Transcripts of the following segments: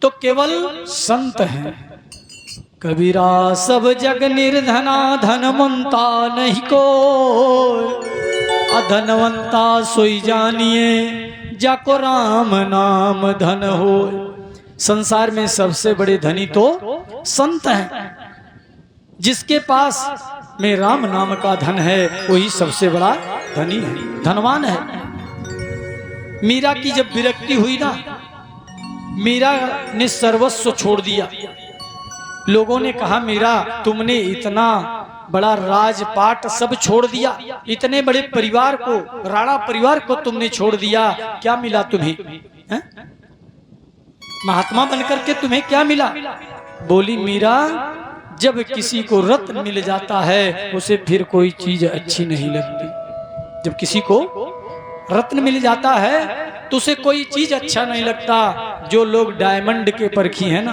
तो केवल संत हैं। कबीरा सब जग निर्धना, धनवंता नहीं को, अधनवंता सोई जानिए, जाको राम नाम धन हो। संसार में सबसे बड़े धनी तो संत हैं। जिसके पास में राम नाम का धन है वही सबसे बड़ा धनी है, धनवान है। मीरा की जब विरक्ति हुई ना, मीरा ने सर्वस्व छोड़ दिया। लोगों ने कहा मीरा तुमने इतना बड़ा राजपाट सब छोड़ दिया, इतने बड़े परिवार को, राणा परिवार को तुमने छोड़ दिया, क्या मिला तुम्हें? है? महात्मा बनकर के तुम्हें क्या मिला? बोली मीरा जब किसी को रत्न मिल जाता है उसे फिर कोई चीज अच्छी नहीं लगती। जब किसी को रत्न मिल जाता है तो उसे कोई चीज अच्छा नहीं लगता। जो लोग डायमंड के परखी है ना,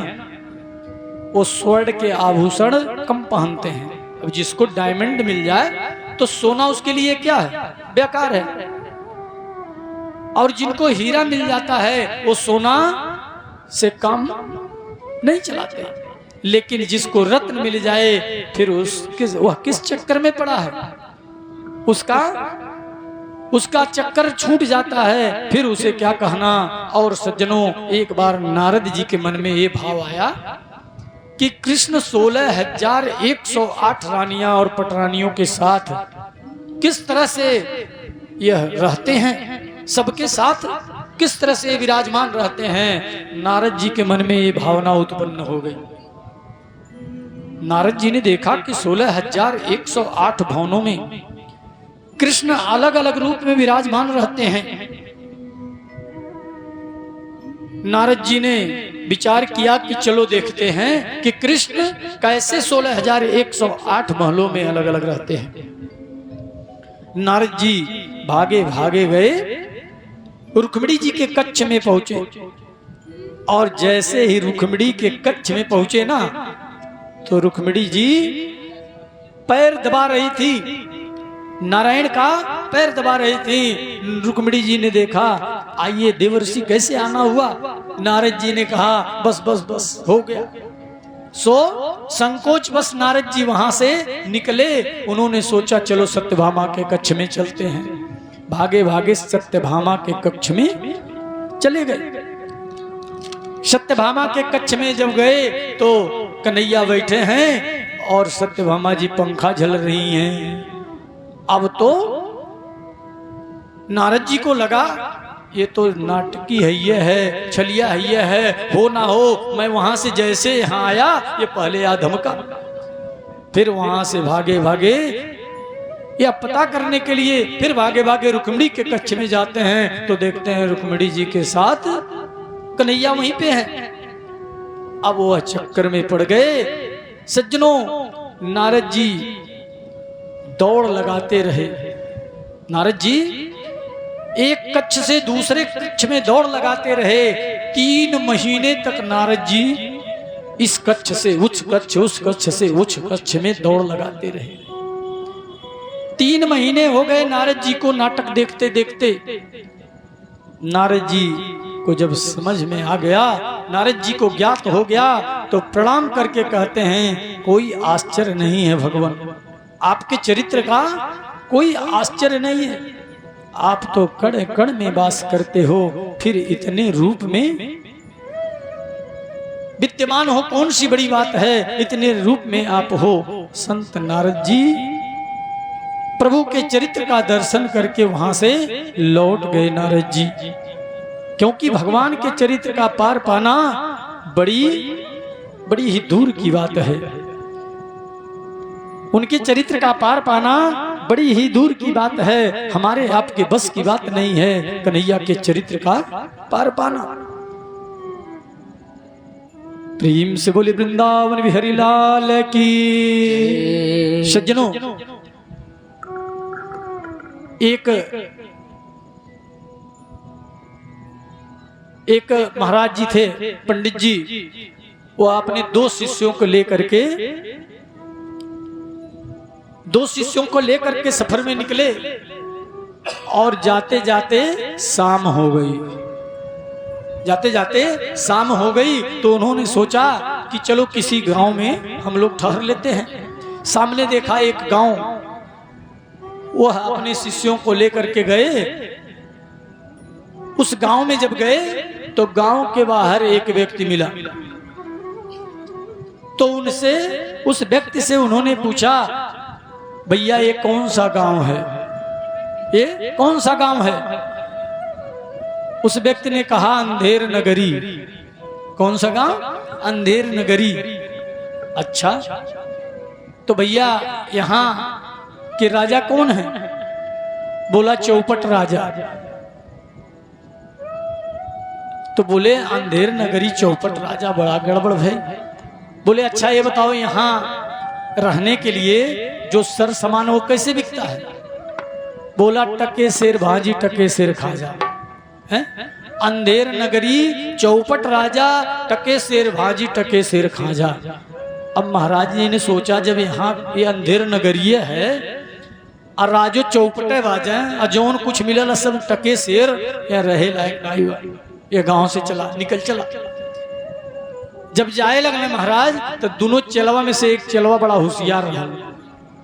वो स्वर्ण के आभूषण कम पहनते हैं। अब जिसको डायमंड मिल जाए तो सोना उसके लिए क्या है? बेकार है। और जिनको हीरा मिल जाता है वो सोना से काम नहीं चलाते। लेकिन जिसको रत्न मिल जाए फिर वह किस चक्कर में पड़ा है? उसका चक्कर छूट जाता है, फिर उसे क्या कहना। और सज्जनों, एक बार नारद जी के मन में ये भाव आया कि कृष्ण 16,108 रानियां और पटरानियों के साथ किस तरह से यह रहते हैं, सबके साथ किस तरह से विराजमान रहते हैं। नारद जी के मन में ये भावना उत्पन्न हो गई। नारद जी ने देखा कि 16,108 भवनों में कृष्ण अलग अलग रूप में विराजमान रहते हैं। नारद जी ने विचार किया कि चलो देखते हैं कि कृष्ण कैसे 16,108 महलों में अलग अलग रहते हैं। नारद जी भागे भागे गए, रुक्मिणी जी के कक्ष में पहुंचे। और जैसे ही रुक्मिणी के कक्ष में पहुंचे ना, तो रुक्मिणी जी पैर दबा रही थी, नारायण का पैर दबा रही थी। रुक्मिणी जी ने देखा, आइए देवर्षि कैसे आना हुआ? नारद जी ने कहा बस बस बस हो गया। संकोच बस नारद जी वहां से निकले। उन्होंने सोचा चलो सत्यभामा के कक्ष में चलते हैं। भागे भागे सत्यभामा के कक्ष में चले गए। सत्यभामा के कक्ष में जब गए तो कन्हैया बैठे हैं और सत्यभामा जी पंखा झल रही हैं। अब तो नारद जी को लगा ये तो नाटकी है, ये है छलिया है, ये है, हो ना हो। मैं वहां से जैसे यहां आया ये पहले आ धमका। फिर वहां से भागे भागे या पता करने के लिए फिर भागे भागे रुक्मिणी के कक्ष में जाते हैं तो देखते हैं रुक्मिणी जी के साथ कन्हैया वहीं पे है। अब वह चक्कर में पड़ गए। सज्जनों, नारद जी दौड़ लगाते रहे। नारद जी एक कक्ष से दूसरे कक्ष में दौड़ लगाते रहे। 3 महीने तक नारद जी इस कक्ष से उस कक्ष, उस कक्ष से उस कक्ष में दौड़ लगाते रहे। 3 महीने हो गए नारद जी को नाटक देखते देखते। नारद जी को जब समझ में आ गया, नारद जी को ज्ञात हो गया, तो प्रणाम करके कहते हैं कोई आश्चर्य नहीं है भगवान, आपके चरित्र का कोई आश्चर्य नहीं है। आप तो कण कण में वास करते हो, फिर इतने रूप में विद्यमान हो, कौन सी बड़ी बात है, इतने रूप में आप हो। संत नारद जी प्रभु के चरित्र का दर्शन करके वहां से लौट गए नारद जी। क्योंकि भगवान के चरित्र का पार पाना बड़ी ही दूर की बात है। उनके चरित्र का पार पाना बड़ी ही दूर की बात है, हमारे आपके बस की बात नहीं है कन्हैया के चरित्र का पार पाना। प्रेम से बोले वृंदावन बिहारी लाल की। सज्जनों, एक महाराज जी थे, पंडित जी। वो अपने 2 शिष्यों को लेकर के सफर में निकले और जाते जाते शाम हो गई। जाते जाते शाम हो गई तो उन्होंने सोचा कि चलो किसी गांव में हम लोग ठहर लेते हैं। सामने देखा एक गांव, वह अपने शिष्यों को लेकर के गए। उस गांव में जब गए तो गांव के बाहर एक व्यक्ति मिला। तो उनसे, उस व्यक्ति से उन्होंने पूछा, भैया ये कौन सा गांव है, ये कौन सा गांव है? उस व्यक्ति ने कहा अंधेर नगरी। कौन सा गांव? अंधेर नगरी। अच्छा, तो भैया यहाँ के राजा कौन है? बोला चौपट राजा। तो बोले अंधेर नगरी चौपट राजा, बड़ा गड़बड़ भाई। बोले अच्छा ये बताओ यहाँ रहने के लिए जो सर सामान वो कैसे बिकता है? बोला टके शेर भाजी टके शेर खाजा। है अंधेर नगरी चौपट राजा, टके शेर भाजी टके शेर खाजा। अब महाराज जी ने सोचा जब यहाँ ये अंधेर नगरीय है और राजो चौपटे बाजे और जौन कुछ मिलल सब टके शेर, या रहे लायक नहीं हुआ, ये गांव से चला निकल चला। जब जाए लगने महाराज तो दोनों चेलवा में से एक चेलवा बड़ा होशियार रहा।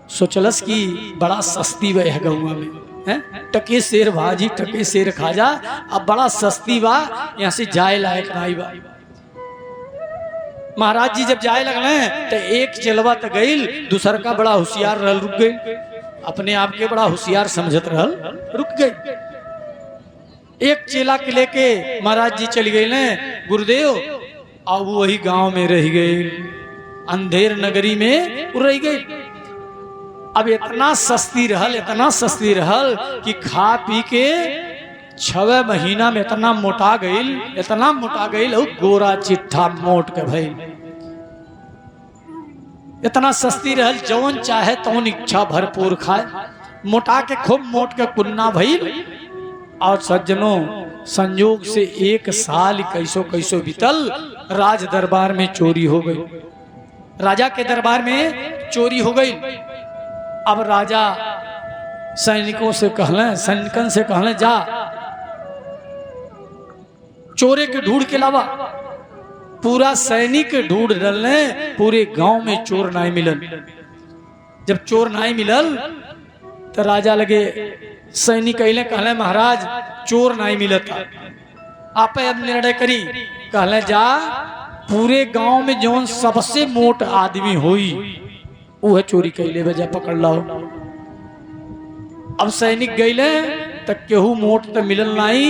सोचलस कि बड़ा सस्ती वह गौवा में है, टके शेर भाजी टके शेर खाजा, अब बड़ा सस्ती बा, यहाँ से जाए लायक नहीं बा। महाराज जी जब जाए लगने तो एक चेलवा तो गईल, दूसर का बड़ा होशियार रहल रुक गई, अपने आप के बड़ा होशियार समझत रहल रुक गई। एक चेला के लेके महाराज जी चल गए ने गुरुदेव, अब वही गांव में रह गए, अंधेर नगरी में रह गए। अब इतना सस्ती रहल, इतना सस्ती रहल कि खा पी के 6 महीना में इतना मोटा गईल, इतना मोटा गईल, गोरा चिट्ठा मोट के भइल। इतना सस्ती रहल, जौन चाहे तौन इच्छा भरपूर खाए, मोटा के खूब मोट के कुन्ना भइल। और सज्जनों संयोग से 1 साल कैसो कैसो बीतल, राज दरबार में चोरी हो गई, राजा के दरबार में चोरी हो गई। अब राजा सैनिकों से कहले, सैनिकन से कहले जा चोरे के ढूंढ के लावा। पूरा सैनिक ढूंढ डलने, पूरे गांव में चोर नहीं मिलल। जब चोर नहीं मिलल तो राजा लगे, सैनिक कहले महाराज चोर नहीं मिलता, आप अब निर्णय करी। कहले जा पूरे गांव में जौन सबसे मोट आदमी होई वह चोरी कैले बजा पकड़ लाओ। अब सैनिक गईले तक केहू मोट तो मिलल नहीं,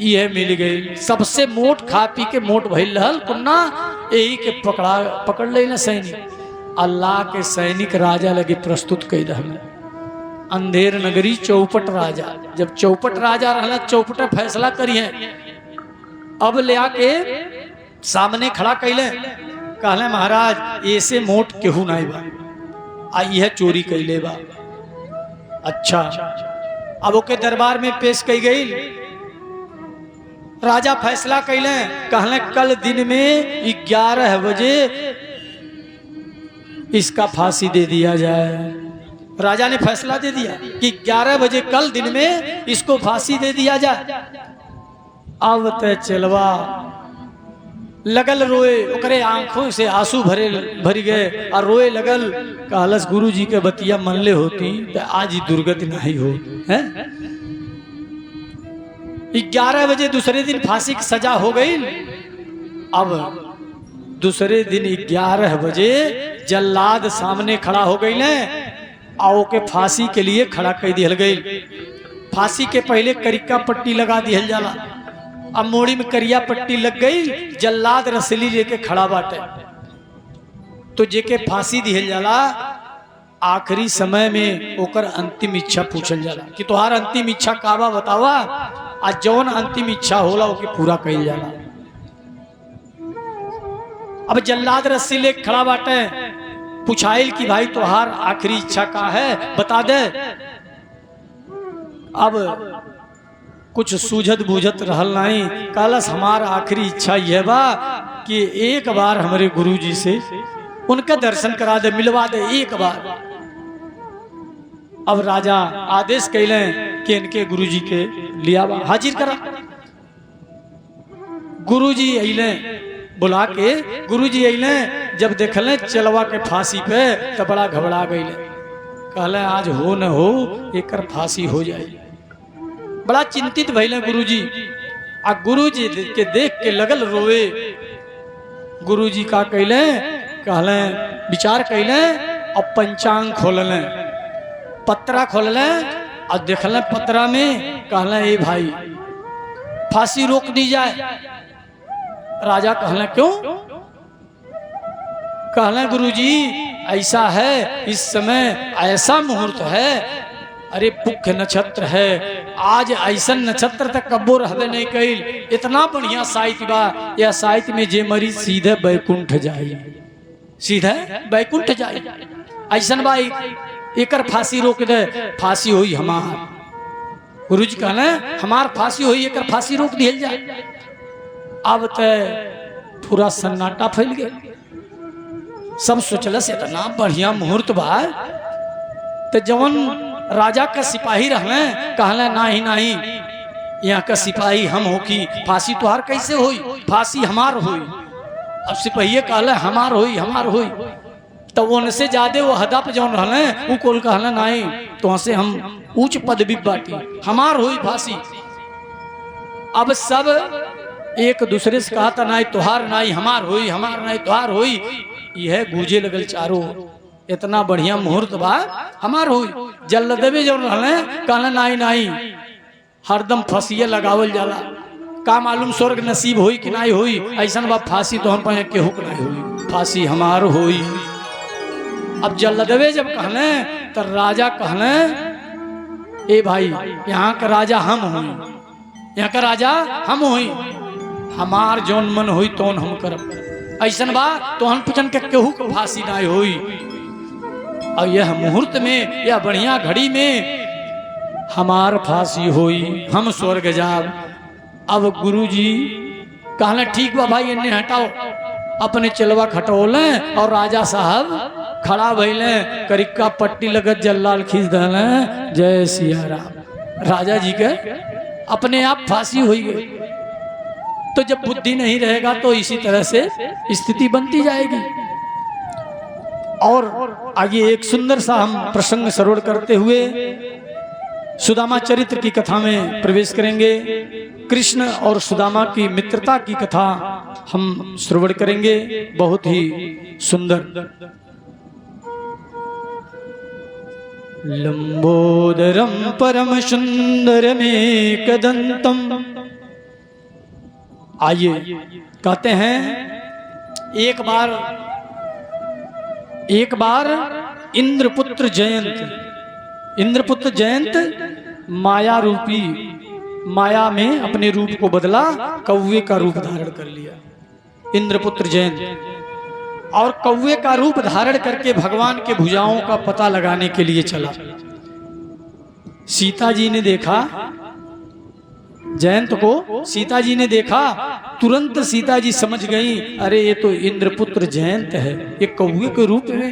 यह मिल गई सबसे मोट, खा पी के मोट भइल रहल कुन्ना, यही के पकड़ ले ना सैनिक। अल्लाह के सैनिक राजा लगे प्रस्तुत कई रहल। अंधेर नगरी चौपट राजा, जब चौपट राजा रहला चौपटे फैसला करिए। अब ले आके सामने खड़ा कैले, कहले महाराज ऐसे मोट केहू नहीं बा, आई है चोरी कैले बा। अच्छा, अब ओके दरबार में पेश कई गई। राजा फैसला कैले, कहले कल दिन में 11 बजे इसका फांसी दे दिया जाए। राजा ने फैसला दे दिया कि 11 बजे कल दिन में इसको फांसी दे दिया जाए। अब ते चलवा लगल रोए, ओकरे आंखों से आंसू भरी गए और रोए लगल। कहलस गुरु जी के बतिया मनले होती तो आज ही दुर्गति नहीं हो। 11 बजे दूसरे दिन फांसी की सजा हो गई। अब दूसरे दिन 11 बजे जल्लाद सामने खड़ा हो गई ने, आओ के फांसी के लिए खड़ा कर दिया गई। फांसी के पहले करिका पट्टी लगा दिया जाला, अब मोड़ी में करिया पट्टी लग गई, जल्लाद रसली लेके खड़ा बाटे। तो जेके फांसी दिहल जाला, आखिरी समय में ओकर अंतिम इच्छा पूछल जाला कि तोहार अंतिम इच्छा काबा बतावा, आज जौन अंतिम इच्छा होला ओके पूरा कइल जाला। अब जल्लाद रस्सी लेके खड़ा बाटे, पूछाइल कि भाई तोहार आखिरी इच्छा का है बता दे। अब कुछ सूझत बूझत रहल नहीं, कहलस हमार आखिरी इच्छा यह बा कि एक बार हमारे गुरुजी से उनका दर्शन करा दे, मिलवा दे एक बार। अब राजा आदेश कैले कि इनके गुरुजी के लिया हाजिर करा। गुरुजी अइले बुला के, गुरुजी अइले जब देखले चलवा के फांसी पे तो बड़ा घबरा गईले, कहले आज हो न हो एकर फांसी हो जाए। बड़ा चिंतित भइले गुरुजी। आ गुरुजी के देख के लगल रोवे। गुरुजी का कहले, कहले विचार कैले और पंचांग खोलले, पत्रा खोलले और देखले पत्रा में, कहले ए भाई फांसी रोक दी जाए। राजा कहले क्यों? कहले गुरुजी ऐसा है, इस समय ऐसा मुहूर्त है, अरे पुख्य नक्षत्र है, आज ऐसा नक्षत्र तक कब्बो रहबे नहीं कइल, इतना बढ़िया साहित्य बा, यह साहित्य में जे मरी सीधे बैकुंठ जाई, सीधे बैकुंठ जाई। ऐसन बा एकर फांसी रोक दे, फांसी हुई हमार। गुरुजी कहले हमार फांसी हुई, एकर फांसी रोक दिया जाए। अब ते पूरा सन्नाटा फैल गया। सब सोचल से इतना बढ़िया मुहूर्त बा, तो जवन राजा का सिपाही रहले कहले नहीं नहीं, यहाँ का सिपाही हम हो कि फांसी तुहार कैसे हुई, फांसी हमार हुई। अब सिपाही कहले हमार हुई, हमार हुई। तो उनसे ज्यादा वो हदप जौन रहले वो कोल कहले नहीं, तो से हम उच्च पदवी बाटी, हमार हुई फांसी। अब सब एक दूसरे से कहा था नहीं तुहार नहीं हमार हुई, हमार नहीं तुहार हुई। यह गूंजे लगल चारों, इतना बढ़िया मुहूर्त बा हमार हुई। जल्लदेवे जो रहले कहले नहीं नहीं, हरदम फांसिए लगावल जाला, का मालूम स्वर्ग नसीब हुई कि नहीं हुई, ऐसा बा फांसी तो हम पे केहू के नहीं हुई, फांसी हमार हुई। अब जल्लदेवे जब कहले तो राजा कहले ए भाई यहाँ का राजा हम हुई, यहाँ का राजा हम हुई, हमार जौन मन हुई तौन हम करब, ऐसन बा तो हम पूछन के केहू को फांसी नहीं हुई। और यह मुहूर्त में, यह बढ़िया घड़ी में हमार फांसी हुई, हम स्वर्ग जाब। अब गुरुजी कहले ठीक बा भाई इन्हें हटाओ, अपने चलवा खटोले और राजा साहब खड़ा भइले, करिक्का पट्टी लगत जल्लाल खींच दले, जय सिया राम। राजा जी के अपने आप फांसी हुई गई। तो जब बुद्धि नहीं रहेगा तो इसी तरह से स्थिति बनती जाएगी। और आगे एक सुंदर सा हम प्रसंग श्रवण करते हुए सुदामा चरित्र की कथा में प्रवेश करेंगे। कृष्ण और सुदामा की मित्रता की कथा हम श्रवण करेंगे, बहुत ही सुंदर। लंबोदरम परम सुंदरमेकदंतम। आइए कहते हैं एक बार इंद्रपुत्र जयंत, इंद्रपुत्र जयंत माया रूपी, माया में अपने रूप को बदला, कौवे का रूप धारण कर लिया इंद्रपुत्र जयंत। और कौवे का रूप धारण करके भगवान के भुजाओं का पता लगाने के लिए चला। सीता जी ने देखा जयंत को, सीता जी ने देखा, तुरंत सीता जी समझ गई अरे ये तो इंद्रपुत्र जयंत है, ये कौवे के रूप में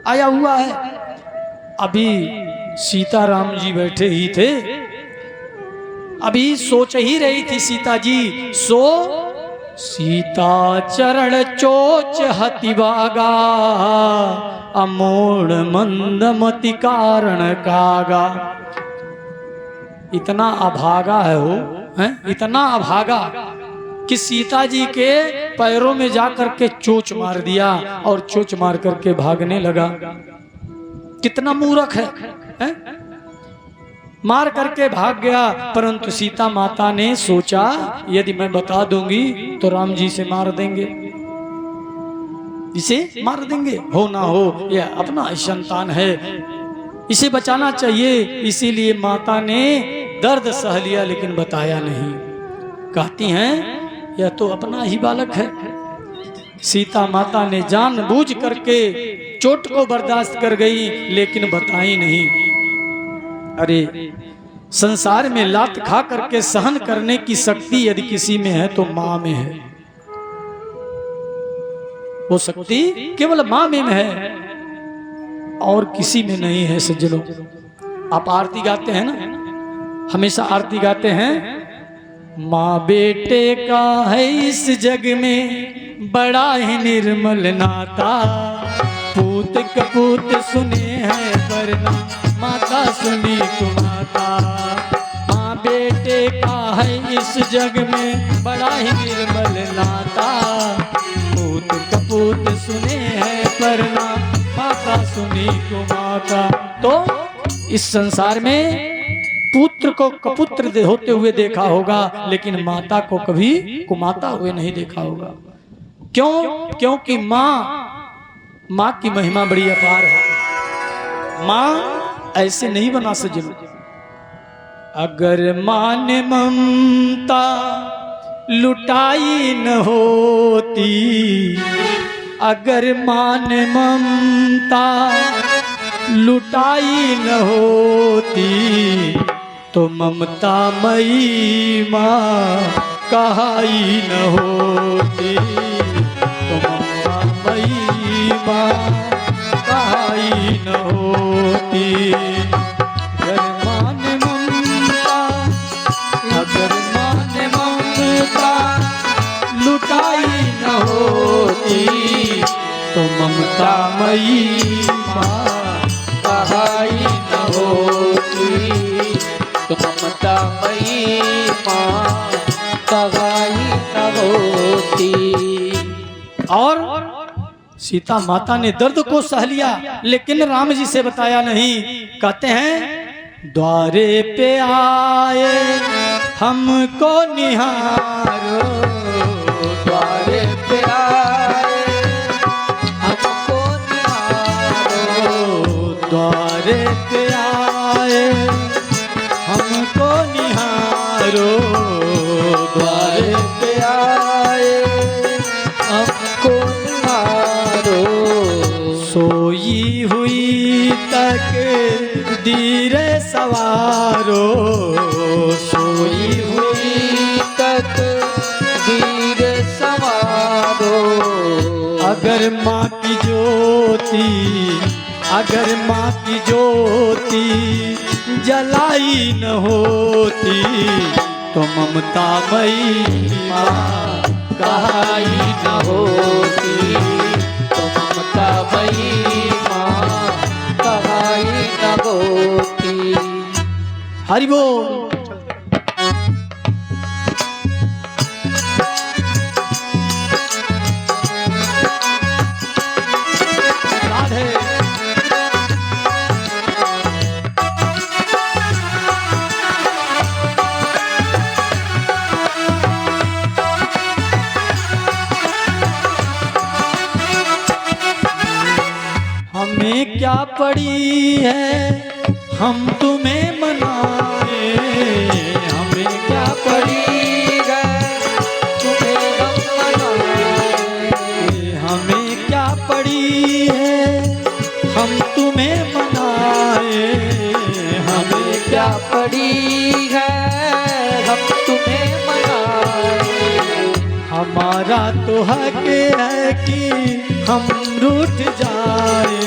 आया हुआ है। अभी सीता राम जी बैठे ही थे, अभी सोच ही रही थी सीता जी, सो सीता चरण चोच हतिभागा, अमोड़ मंदमति कारण कागा। इतना अभागा है वो, है इतना अभागा कि सीता जी के पैरों में जाकर के चोच मार दिया और चोच मार करके भागने लगा। कितना मूर्ख है? मार करके भाग गया। परंतु सीता माता ने सोचा यदि मैं बता दूंगी तो राम जी से मार देंगे, इसे मार देंगे, हो ना हो यह अपना संतान है, इसे बचाना चाहिए। इसीलिए माता ने दर्द सह लिया लेकिन बताया नहीं। कहती हैं यह तो अपना ही बालक है। सीता माता ने जानबूझ करके चोट को बर्दाश्त कर गई लेकिन बताई नहीं। अरे संसार में लात खा करके सहन करने की शक्ति यदि किसी में है तो मां में है। वो शक्ति केवल मां में है और किसी में नहीं है। सज्जनों, आप आरती गाते हैं ना, हमेशा आरती गाते हैं, माँ बेटे का है इस जग में बड़ा ही निर्मल नाता, पूत कपूत सुने हैं वरना माता सुनी कुमाता। माँ बेटे का है इस जग में बड़ा ही निर्मल नाता, पूत कपूत सुने हैं वरना माता सुनी कुमाता। तो इस संसार में पुत्र को कपुत्र होते हुए देखा होगा, लेकिन माता को कभी कुमाता हुए नहीं देखा होगा। क्यों? क्योंकि माँ की महिमा बड़ी अपार है। माँ ऐसे नहीं बना सजन। अगर माँ ने ममता लुटाई न होती, अगर माँ ने ममता लुटाई न होती, तो ममता मई माँ कहाई न होती, तो ममता मई माँ कहाई न होती। अगर माँ ने ममता, अगर माँ ने ममता लुटाई न होती, तो ममता मई माँ कहाई न होती, तो ममता मई माँ कहाई न होती। और सीता माता ने दर्द को सह लिया, लेकिन राम जी से बताया नहीं। कहते हैं द्वारे पे आए हमको निहारो, द्वारे पे आए हमको निहारो, द्वारे पे आए हमको निहारो, द्वारे पे आए हमको निहारो। सोई हुई तक दीरे सवारो, सोई हुई तक दीरे सवारो। अगर माँ की ज्योति, अगर माँ की ज्योति जलाई न होती, तो ममता मई माँ कहाई न होती, तो ममता मई माँ कहाई न होती। हरि बोल। हमें क्या पड़ी है हम तुम्हें मनाए, हमें क्या पड़ी है तुम्हें हम मनाए, हमें क्या पड़ी है हम तुम्हें मनाए, हमें क्या पड़ी है हम तुम्हें मनाए। हमारा तो हक है कि हम रूठ जाए,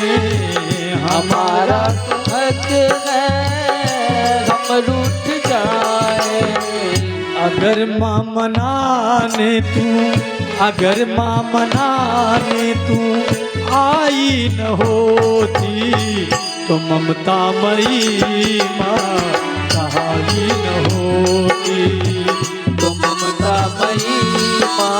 हमारा तो हक है हम रूठ जाए। अगर माँ मनाने तू, अगर माँ मनाने तू आई न होती, तो ममता मई माँ कहाई न होती, तो ममता मई माँ